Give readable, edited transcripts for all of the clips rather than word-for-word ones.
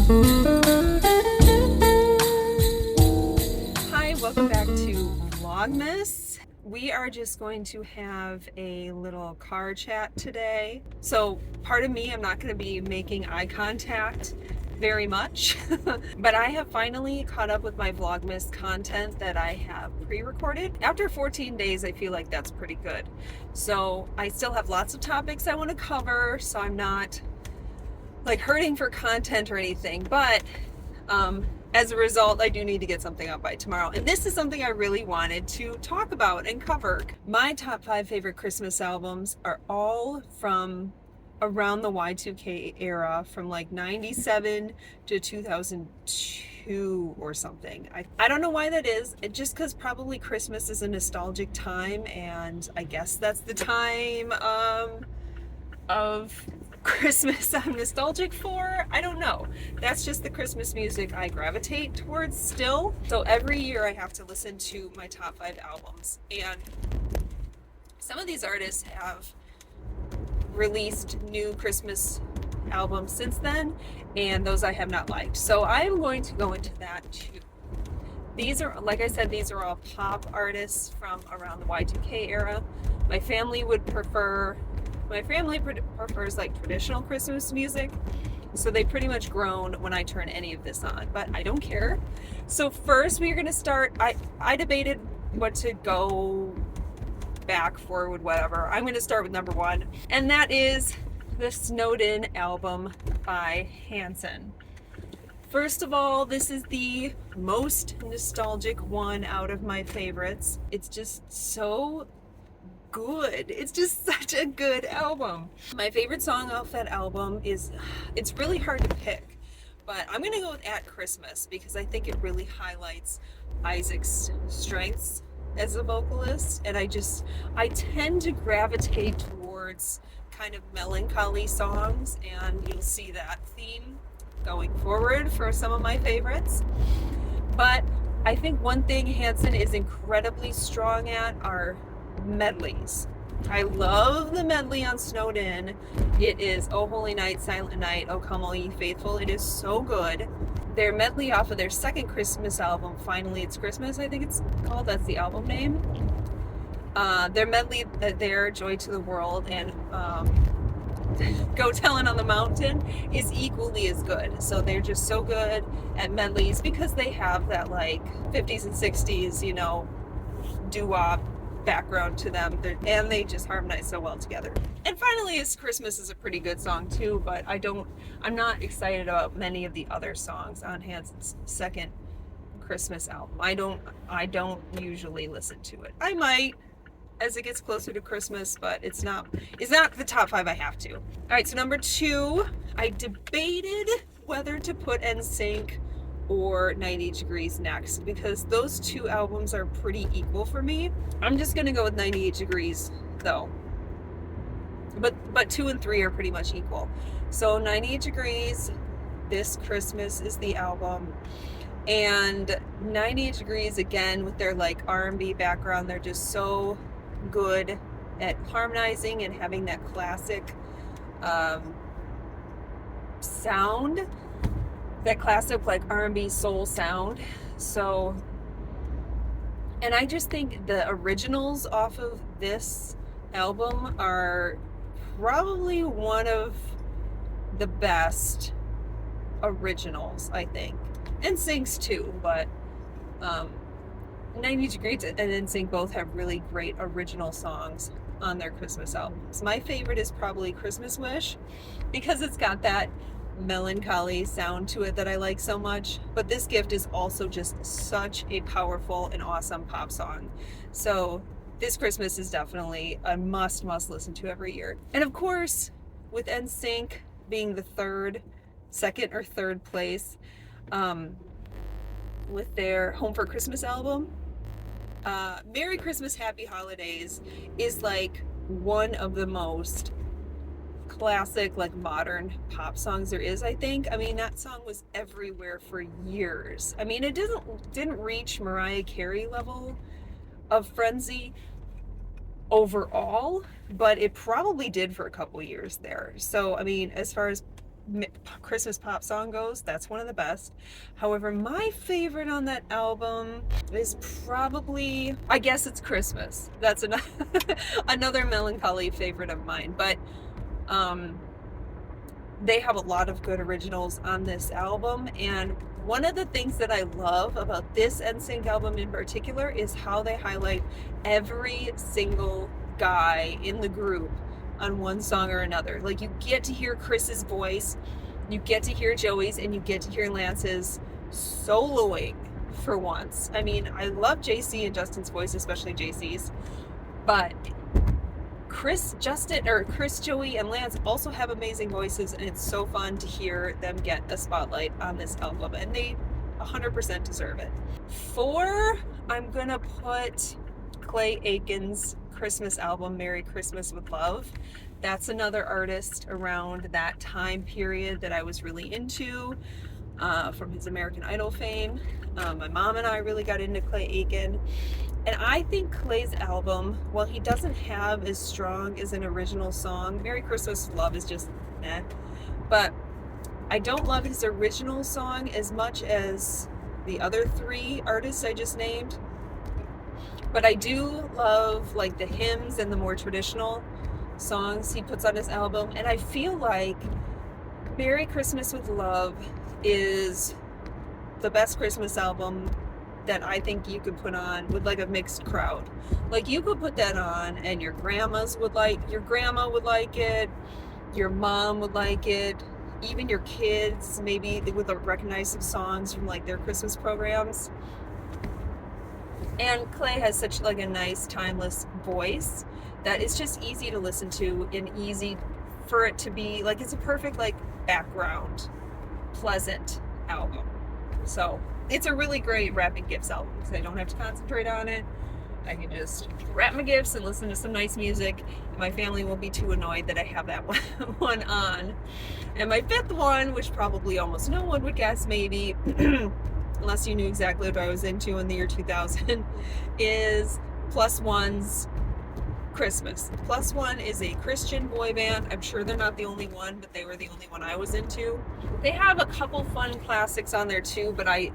Hi, welcome back to Vlogmas. We are just going to have a little car chat today. So part of me, I'm not going to be making eye contact very much, but I have finally caught up with my Vlogmas content that I have pre-recorded. After 14 days, I feel like that's pretty good. So I still have lots of topics I want to cover, so I'm not like hurting for content or anything, but as a result, I do need to get something out by tomorrow. And this is something I really wanted to talk about and cover. My top 5 favorite Christmas albums are all from around the Y2K era, from like 97 to 2002 or something. I don't know why that is. Just because probably Christmas is a nostalgic time, and I guess that's the time of Christmas I'm nostalgic for. I don't know. That's just the Christmas music I gravitate towards still. So every year I have to listen to my top 5 albums. And some of these artists have released new Christmas albums since then, and those I have not liked. So I'm going to go into that too. These are, like I said, these are all pop artists from around the Y2K era. My family prefers like traditional Christmas music, so they pretty much groan when I turn any of this on, but I don't care. So first we're gonna start, I debated what to go back, forward, whatever. I'm gonna start with number 1, and that is the Snowed In album by Hanson. First of all, this is the most nostalgic one out of my favorites. It's just so good. It's just such a good album. My favorite song off that album is, it's really hard to pick, but I'm gonna go with At Christmas because I think it really highlights Isaac's strengths as a vocalist, and I tend to gravitate towards kind of melancholy songs, and you'll see that theme going forward for some of my favorites. But I think one thing Hanson is incredibly strong at are medleys. I love the medley on Snowed In. It is Oh Holy Night, Silent Night, Oh Come All Ye Faithful. It is so good. Their medley off of their second Christmas album, Finally It's Christmas, I think it's called, that's the album name. Their medley, their Joy to the World and Go Tellin' on the Mountain is equally as good. So they're just so good at medleys because they have that like 50s and 60s, you know, doo-wop background to them, and they just harmonize so well together. And Finally It's Christmas is a pretty good song too, but I'm not excited about many of the other songs on Hanson's second Christmas album. I don't usually listen to it. I might as it gets closer to Christmas, but it's not the top 5 I have to. All right, so number 2, I debated whether to put NSYNC or 98 Degrees next because those 2 albums are pretty equal for me. I'm just gonna go with 98 Degrees though. But 2 and 3 are pretty much equal. So 98 Degrees, This Christmas is the album. And 98 Degrees, again, with their like R&B background, they're just so good at harmonizing and having that classic sound, that classic like R&B soul sound. So, and I just think the originals off of this album are probably one of the best originals, I think. And NSYNC's too, but 90 Degrees and NSYNC both have really great original songs on their Christmas albums. My favorite is probably Christmas Wish because it's got that melancholy sound to it that I like so much. But This Gift is also just such a powerful and awesome pop song. So This Christmas is definitely a must listen to every year. And of course, with NSYNC being the second or third place, with their Home for Christmas album, Merry Christmas, Happy Holidays is like one of the most classic, like modern pop songs there is, I think. I mean, that song was everywhere for years. I mean, it didn't reach Mariah Carey level of frenzy overall, but it probably did for a couple years there. So, I mean, as far as Christmas pop song goes, that's one of the best. However, my favorite on that album is probably, I guess it's Christmas. That's another, another melancholy favorite of mine. But they have a lot of good originals on this album. And one of the things that I love about this NSYNC album in particular is how they highlight every single guy in the group on one song or another. Like, you get to hear Chris's voice, you get to hear Joey's, and you get to hear Lance's soloing for once. I mean, I love JC and Justin's voice, especially JC's, but Chris, Joey, and Lance also have amazing voices, and it's so fun to hear them get a spotlight on this album, and they 100% deserve it. 4, I'm gonna put Clay Aiken's Christmas album, Merry Christmas with Love. That's another artist around that time period that I was really into, from his American Idol fame. My mom and I really got into Clay Aiken. And I think Clay's album, while he doesn't have as strong as an original song, Merry Christmas with Love is just eh. But I don't love his original song as much as the other 3 artists I just named. But I do love like the hymns and the more traditional songs he puts on his album. And I feel like Merry Christmas with Love is the best Christmas album that I think you could put on with like a mixed crowd. Like, you could put that on and your grandma would like it, your mom would like it, even your kids maybe would recognize some songs from like their Christmas programs. And Clay has such like a nice timeless voice that it's just easy to listen to and easy for it to be like, it's a perfect like background pleasant album. So it's a really great wrapping gifts album because I don't have to concentrate on it. I can just wrap my gifts and listen to some nice music, and my family won't be too annoyed that I have that one on. And my 5th one, which probably almost no one would guess maybe, unless you knew exactly what I was into in the year 2000, is Plus One's Christmas. Plus One is a Christian boy band. I'm sure they're not the only one, but they were the only one I was into. They have a couple fun classics on there too, but I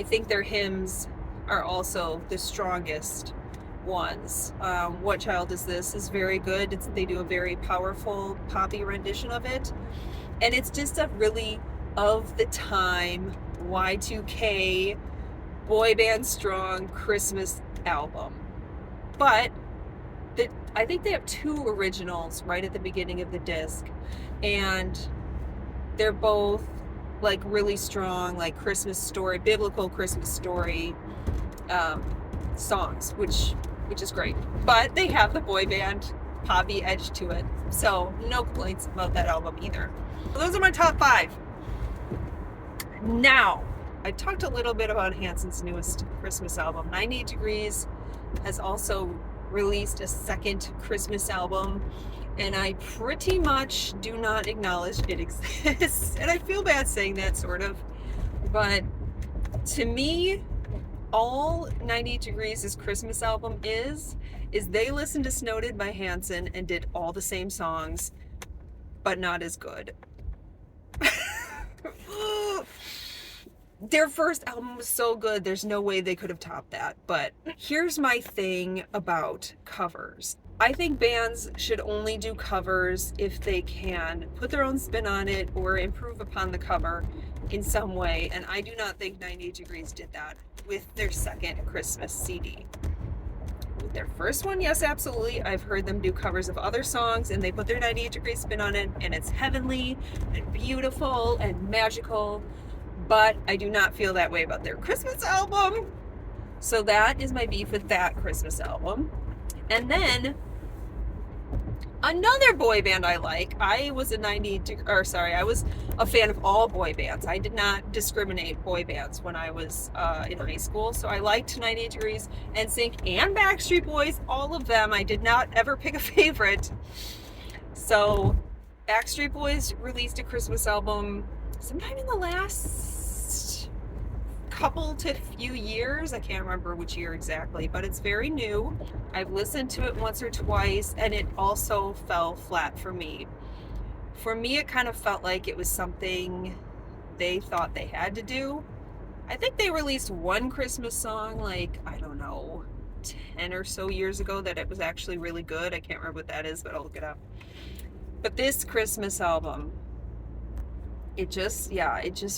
think their hymns are also the strongest ones. What Child Is This is very good. They do a very powerful poppy rendition of it. And it's just a really of the time Y2K boy band strong Christmas album. But I think they have 2 originals right at the beginning of the disc, and they're both like really strong, like Christmas story, biblical Christmas story songs, which is great. But they have the boy band poppy edge to it, so no complaints about that album either. So those are my top 5. Now, I talked a little bit about Hanson's newest Christmas album. 98 Degrees has also released a second Christmas album, and I pretty much do not acknowledge it exists. And I feel bad saying that, sort of, but to me, all 98 Degrees' Christmas album is they listened to Snowed by Hanson and did all the same songs, but not as good. Their first album was so good, there's no way they could have topped that. But here's my thing about covers. I think bands should only do covers if they can put their own spin on it or improve upon the cover in some way. And I do not think 98 Degrees did that with their second Christmas CD. With their first one, yes, absolutely. I've heard them do covers of other songs and they put their 98 Degrees spin on it, and it's heavenly and beautiful and magical. But I do not feel that way about their Christmas album. So that is my beef with that Christmas album. And then another boy band I like. I was a fan of all boy bands. I did not discriminate boy bands when I was in high school. So I liked 98 Degrees, NSYNC, and Backstreet Boys. All of them. I did not ever pick a favorite. So Backstreet Boys released a Christmas album sometime in the last couple to few years. I can't remember which year exactly, but it's very new. I've listened to it once or twice, and it also fell flat for me for me, it kind of felt like it was something they thought they had to do. I think they released one Christmas song, like, I don't know, 10 or so years ago that it was actually really good. I can't remember what that is, but I'll look it up. But this Christmas album, it just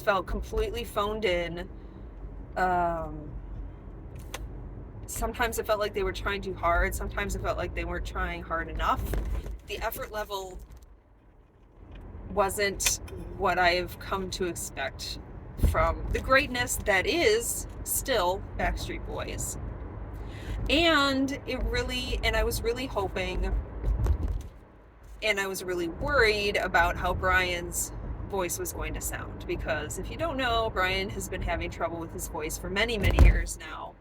felt completely phoned in. Sometimes it felt like they were trying too hard. Sometimes it felt like they weren't trying hard enough. The effort level wasn't what I've come to expect from the greatness that is still Backstreet Boys. And I was really hoping, and I was really worried about how Brian's voice was going to sound, because if you don't know, Brian has been having trouble with his voice for many, many years now.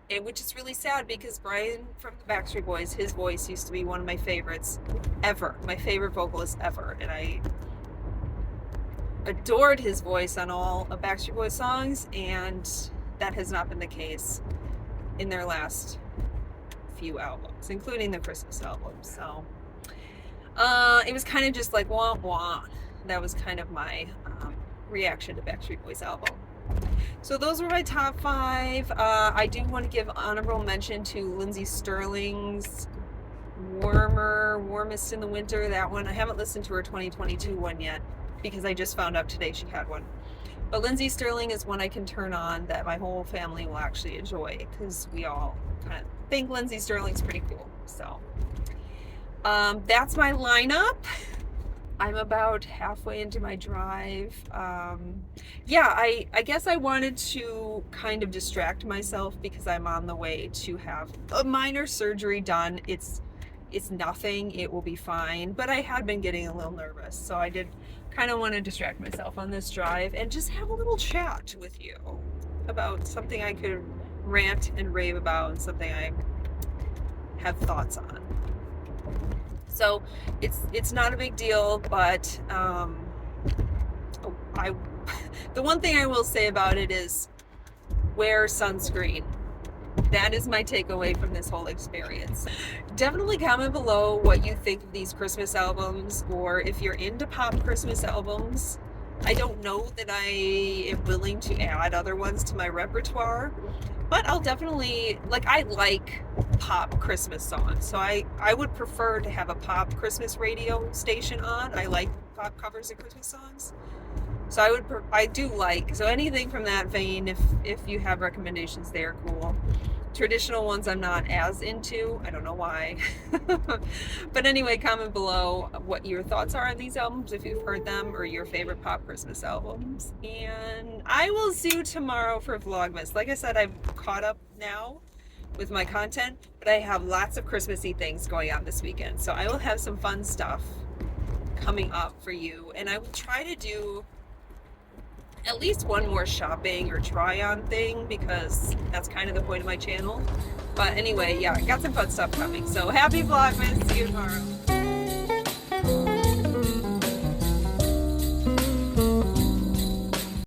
And which is really sad, because Brian from the Backstreet Boys, his voice used to be one of my favorites ever, my favorite vocalist ever, and I adored his voice on all of Backstreet Boys songs, and that has not been the case in their last few albums, including the Christmas album. So it was kind of just like wah wah. That was kind of my reaction to Backstreet Boys album. So those were my top 5. I do want to give honorable mention to Lindsey Sterling's Warmest in the Winter. That one, I haven't listened to her 2022 one yet, because I just found out today she had one. But Lindsey Sterling is one I can turn on that my whole family will actually enjoy, because we all kind of think Lindsey Sterling's pretty cool. So that's my lineup. I'm about halfway into my drive. I guess I wanted to kind of distract myself, because I'm on the way to have a minor surgery done. It's nothing, it will be fine, but I had been getting a little nervous, so I did kind of want to distract myself on this drive and just have a little chat with you about something I could rant and rave about, and something I have thoughts on. So it's not a big deal, but the one thing I will say about it is wear sunscreen. That is my takeaway from this whole experience. Definitely comment below what you think of these Christmas albums, or if you're into pop Christmas albums. I don't know that I am willing to add other ones to my repertoire, but I'll definitely, I like pop Christmas songs, so I would prefer to have a pop Christmas radio station on. I like pop covers of Christmas songs, so so anything from that vein. If you have recommendations, they're cool. Traditional ones I'm not as into. I don't know why. But anyway, comment below what your thoughts are on these albums, if you've heard them, or your favorite pop Christmas albums. And I will see you tomorrow for Vlogmas. Like I said, I've caught up now with my content, but I have lots of Christmassy things going on this weekend. So I will have some fun stuff coming up for you. And I will try to do at least one more shopping or try on thing, because that's kind of the point of my channel. But anyway, yeah, I got some fun stuff coming. So happy Vlogmas. See you tomorrow.